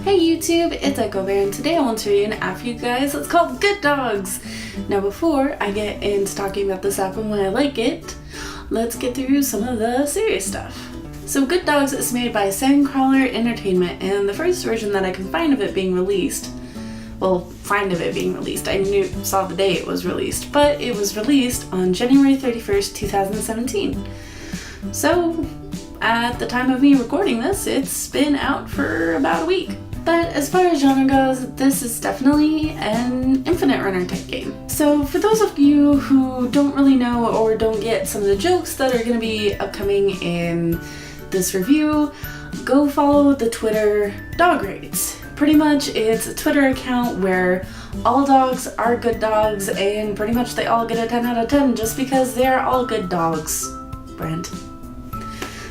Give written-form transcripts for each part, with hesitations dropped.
Hey YouTube, it's Echo Bear, and today I want to read an app for you guys. It's called Good Dogs. Now before I get into talking about this app and why I like it, let's get through some of the serious stuff. So Good Dogs is made by Sandcrawler Entertainment, and the first version that I can find of it being released, I saw the day it was released, but it was released on January 31st, 2017. So at the time of me recording this, it's been out for about a week. But as far as genre goes, this is definitely an infinite runner type game. So for those of you who don't really know or don't get some of the jokes that are going to be upcoming in this review, go follow the Twitter dog rates. Pretty much it's a Twitter account where all dogs are good dogs and pretty much they all get a 10 out of 10 just because they're all good dogs. Brent.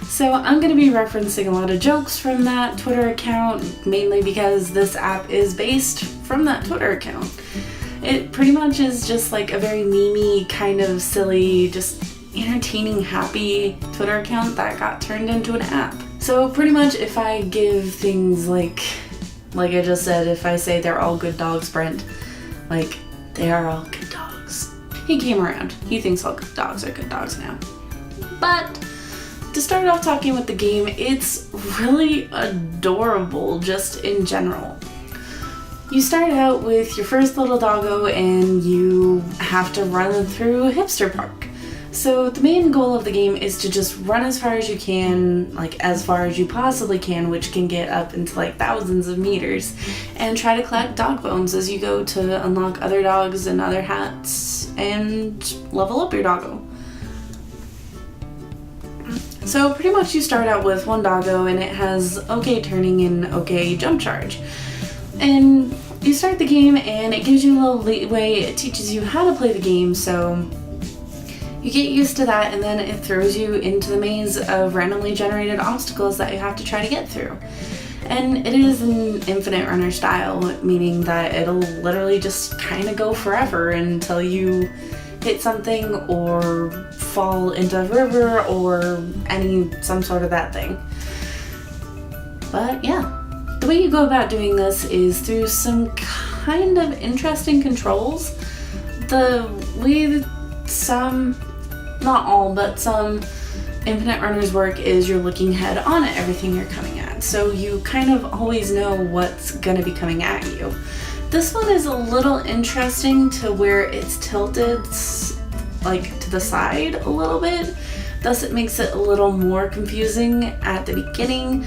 So I'm going to be referencing a lot of jokes from that Twitter account, mainly because this app is based from that Twitter account. It pretty much is just like a very memey, kind of silly, just entertaining, happy Twitter account that got turned into an app. So pretty much if I give things like I just said, if I say they're all good dogs, Brent, like, they are all good dogs. He came around. He thinks all good dogs are good dogs now. But to start off talking with the game, it's really adorable just in general. You start out with your first little doggo and you have to run through Hipster Park. So the main goal of the game is to just run as far as you can, like as far as you possibly can, which can get up into like thousands of meters, and try to collect dog bones as you go to unlock other dogs and other hats and level up your doggo. So pretty much you start out with one doggo and it has okay turning and okay jump charge. And you start the game and it gives you a little leeway, it teaches you how to play the game, so you get used to that, and then it throws you into the maze of randomly generated obstacles that you have to try to get through. And it is an infinite runner style, meaning that it'll literally just kind of go forever until you hit something or fall into a river or some sort of that thing. But yeah, the way you go about doing this is through some kind of interesting controls. The way some, not all, but some infinite runners work is you're looking head on at everything you're coming at. So you kind of always know what's gonna be coming at you. This one is a little interesting to where it's tilted like to the side a little bit. Thus it makes it a little more confusing at the beginning.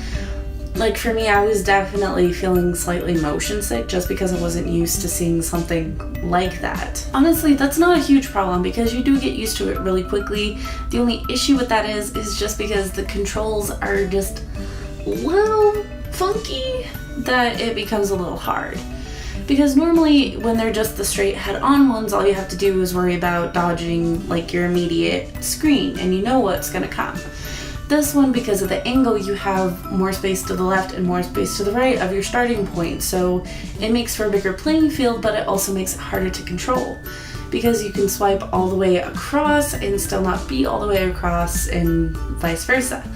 Like for me, I was definitely feeling slightly motion sick just because I wasn't used to seeing something like that. Honestly, that's not a huge problem because you do get used to it really quickly. The only issue with that is just because the controls are just a little funky that it becomes a little hard. Because normally when they're just the straight head-on ones, all you have to do is worry about dodging like your immediate screen and you know what's gonna come. This one, because of the angle, you have more space to the left and more space to the right of your starting point, so it makes for a bigger playing field, but it also makes it harder to control because you can swipe all the way across and still not be all the way across and vice versa.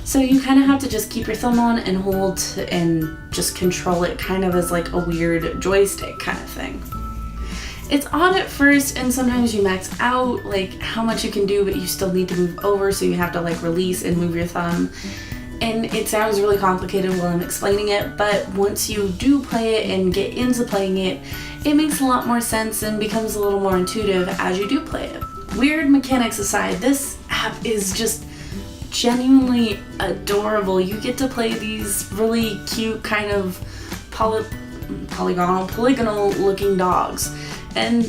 So you kind of have to just keep your thumb on and hold and just control it kind of as like a weird joystick kind of thing. It's odd at first, and sometimes you max out like how much you can do, but you still need to move over, so you have to like release and move your thumb. And it sounds really complicated while I'm explaining it, but once you do play it and get into playing it, it makes a lot more sense and becomes a little more intuitive as you do play it. Weird mechanics aside, this app is just genuinely adorable. You get to play these really cute kind of polygonal looking dogs. And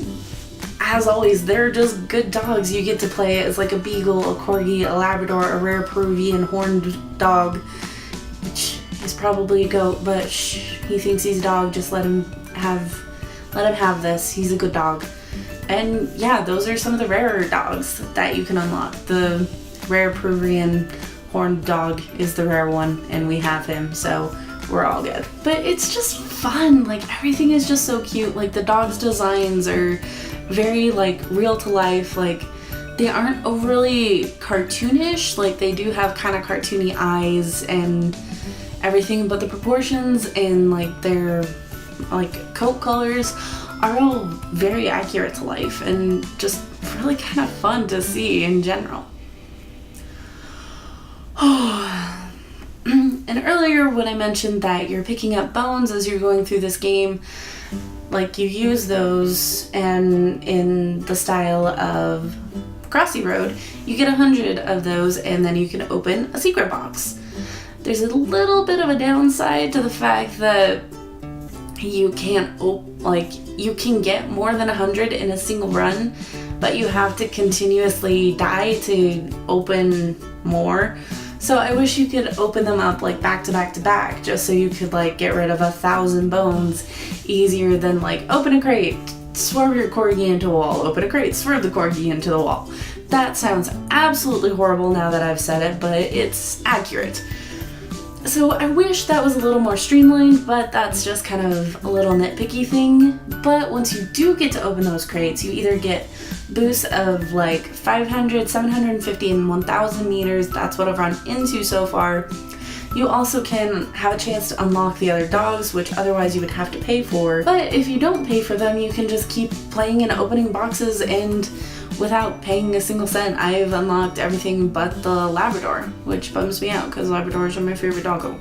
as always, they're just good dogs. You get to play it as like a beagle, a corgi, a labrador, a rare Peruvian horned dog, which is probably a goat, but he thinks he's a dog. Just let him have this. He's a good dog. And yeah, those are some of the rarer dogs that you can unlock. The rare Peruvian horned dog is the rare one, and we have him, so we're all good. But it's just fun. Like everything is just so cute. Like the dogs' designs are very like real to life. Like they aren't overly cartoonish. Like they do have kind of cartoony eyes and everything, but the proportions and like their like coat colors are all very accurate to life and just really kind of fun to see in general. And earlier when I mentioned that you're picking up bones as you're going through this game, like you use those, and in the style of Crossy Road, you get 100 of those and then you can open a secret box. There's a little bit of a downside to the fact that you can't you can get more than 100 in a single run, but you have to continuously die to open more. So I wish you could open them up like back to back to back, just so you could like get rid of 1,000 bones easier than like open a crate, swerve your corgi into a wall, open a crate, swerve the corgi into the wall. That sounds absolutely horrible now that I've said it, but it's accurate. So I wish that was a little more streamlined, but that's just kind of a little nitpicky thing. But once you do get to open those crates, you either get boosts of like 500, 750, and 1,000 meters. That's what I've run into so far. You also can have a chance to unlock the other dogs, which otherwise you would have to pay for. But if you don't pay for them, you can just keep playing and opening boxes, and without paying a single cent, I've unlocked everything but the Labrador, which bums me out because Labradors are my favorite doggo.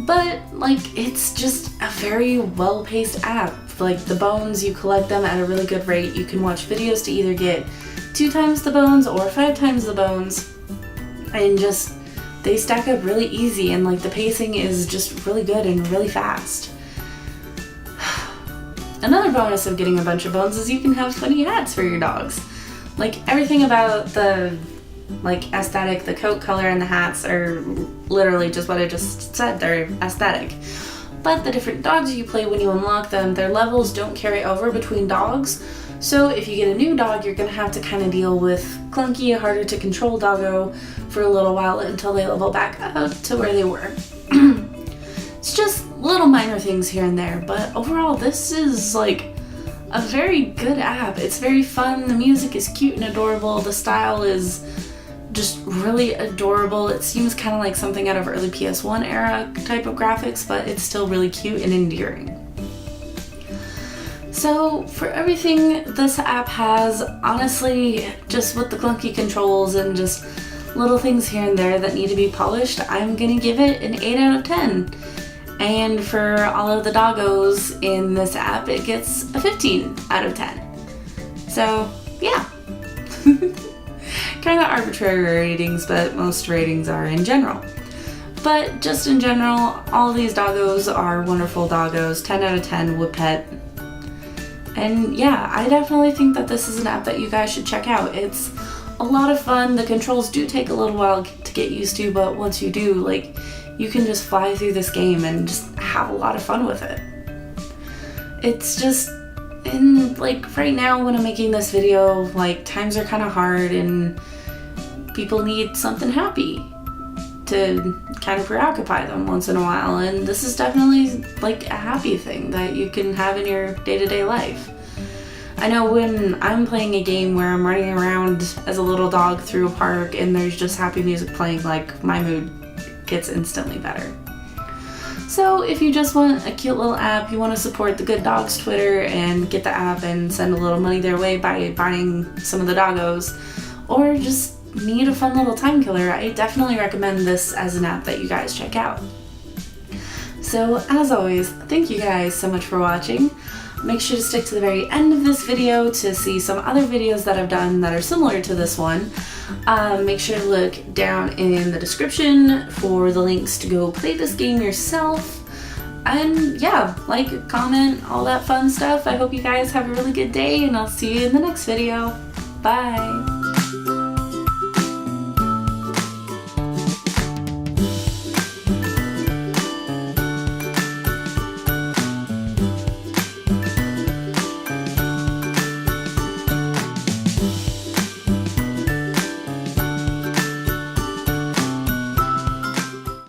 But like, it's just a very well-paced app. Like the bones, you collect them at a really good rate. You can watch videos to either get 2 times the bones or 5 times the bones, and just they stack up really easy, and like the pacing is just really good and really fast. Another bonus of getting a bunch of bones is you can have funny hats for your dogs. Like everything about the like aesthetic, the coat color and the hats are literally just what I just said, they're aesthetic. But the different dogs you play when you unlock them, their levels don't carry over between dogs. So if you get a new dog, you're gonna have to kind of deal with clunky, harder to control doggo for a little while until they level back up to where they were. It's just little minor things here and there, but overall this is like a very good app. It's very fun, the music is cute and adorable, the style is just really adorable. It seems kind of like something out of early PS1 era type of graphics, but it's still really cute and endearing. So for everything this app has, honestly, just with the clunky controls and just little things here and there that need to be polished, I'm gonna give it an 8 out of 10. And for all of the doggos in this app, it gets a 15 out of 10. So yeah. Kind of arbitrary ratings, but most ratings are in general. But just in general, all these doggos are wonderful doggos. 10 out of 10 would pet. And yeah, I definitely think that this is an app that you guys should check out. It's a lot of fun. The controls do take a little while to get used to, but once you do, like, you can just fly through this game and just have a lot of fun with it. It's just, and like right now when I'm making this video, like times are kind of hard and people need something happy to kind of preoccupy them once in a while, and this is definitely like a happy thing that you can have in your day-to-day life. I know when I'm playing a game where I'm running around as a little dog through a park and there's just happy music playing, like my mood gets instantly better. So if you just want a cute little app, you want to support the Good Dogs Twitter and get the app and send a little money their way by buying some of the doggos, or just need a fun little time killer, I definitely recommend this as an app that you guys check out. So as always, thank you guys so much for watching. Make sure to stick to the very end of this video to see some other videos that I've done that are similar to this one. Make sure to look down in the description for the links to go play this game yourself. And yeah, like, comment, all that fun stuff. I hope you guys have a really good day, and I'll see you in the next video. Bye!